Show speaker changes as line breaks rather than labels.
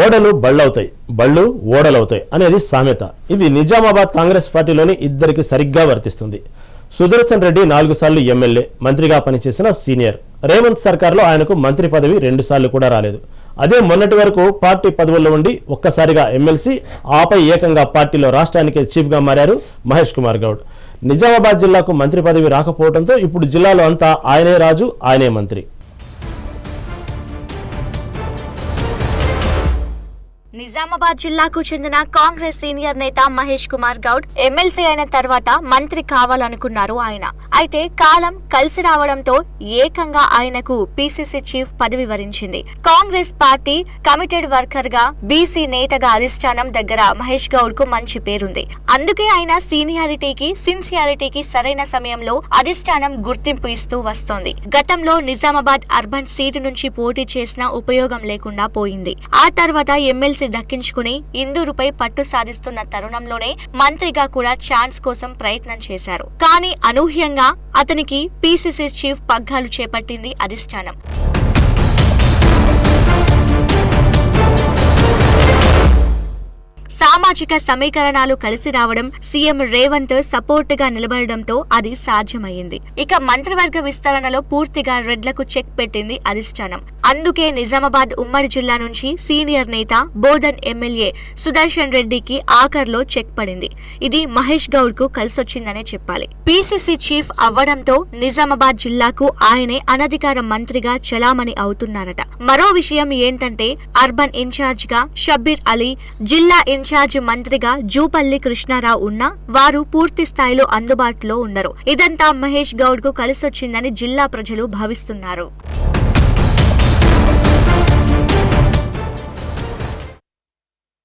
ఓడలు బళ్ళవుతాయి, బళ్ళు ఓడలవుతాయి అనేది సామెత. ఇది నిజామాబాద్ కాంగ్రెస్ పార్టీలోని ఇద్దరికి సరిగ్గా వర్తిస్తుంది. సుదర్శన్ రెడ్డి 4 సార్లు ఎమ్మెల్యే, మంత్రిగా పనిచేసిన సీనియర్. రేవంత్ సర్కార్లో ఆయనకు మంత్రి పదవి 2 సార్లు కూడా రాలేదు. అదే మొన్నటి వరకు పార్టీ పదవుల్లో ఉండి ఒక్కసారిగా ఎమ్మెల్సీ, ఆపై ఏకంగా పార్టీలో రాష్ట్రానికి చీఫ్గా మారారు మహేష్ కుమార్ గౌడ్. నిజామాబాద్ జిల్లాకు మంత్రి పదవి రాకపోవడంతో ఇప్పుడు జిల్లాలో అంతా ఆయనే రాజు, ఆయనే మంత్రి.
నిజామాబాద్ జిల్లాకు చెందిన కాంగ్రెస్ సీనియర్ నేత మహేష్ కుమార్ గౌడ్ ఎమ్మెల్సీ అయిన తర్వాత మంత్రి కావాలనుకున్నారు ఆయన. అయితే కాలం కలిసి రావడంతో ఏకంగా ఆయనకు పీసీసీ చీఫ్ పదవి వరించింది. కాంగ్రెస్ పార్టీ కమిటెడ్ వర్కర్ గా, బీసీ నేతగా అధిష్టానం దగ్గర మహేష్ గౌడ్ కు మంచి పేరుంది. అందుకే ఆయన సీనియారిటీకి, సిన్సియారిటీకి సరైన సమయంలో అధిష్టానం గుర్తింపు ఇస్తూ వస్తోంది. గతంలో నిజామాబాద్ అర్బన్ సీటు నుంచి పోటీ చేసినా ఉపయోగం లేకుండా పోయింది. ఆ తర్వాత ఎమ్మెల్సీ దక్కించుకుని ఇందూరుపై పట్టు సాధిస్తున్న తరుణంలోనే మంత్రిగా కూడా ఛాన్స్ కోసం ప్రయత్నం చేశారు. కానీ అనూహ్యంగా అతనికి పీసీసీ చీఫ్ పగ్గాలు చేపట్టింది అధిష్టానం. సామాజిక సమీకరణాలు కలిసి రావడం, సీఎం రేవంత్ సపోర్ట్ గా నిలబడడంతో అది సాధ్యమైంది. ఇక మంత్రివర్గ విస్తరణలో పూర్తిగా రెడ్లకు చెక్ పెట్టింది అధిష్టానం. అందుకే నిజామాబాద్ ఉమ్మడి జిల్లా నుంచి సీనియర్ నేత, బోధన్ ఎమ్మెల్యే సుదర్శన్ రెడ్డికి ఆఖర్లో చెక్ పడింది. ఇది మహేష్ గౌడ్ కు కలిసొచ్చిందనే చెప్పాలి. పీసీసీ చీఫ్ అవ్వడంతో నిజామాబాద్ జిల్లాకు ఆయనే అనధికార మంత్రిగా చలామణి అవుతున్నారట. మరో విషయం ఏంటంటే అర్బన్ ఇన్ఛార్జ్ గా షబ్బీర్ అలీ, జిల్లా ఇన్ఛార్జ్ మంత్రిగా జూపల్లి కృష్ణారావు ఉన్నా వారు పూర్తి స్థాయిలో అందుబాటులో ఉండరు. ఇదంతా మహేష్ గౌడ్ కు కలిసొచ్చిందని జిల్లా ప్రజలు భావిస్తున్నారు.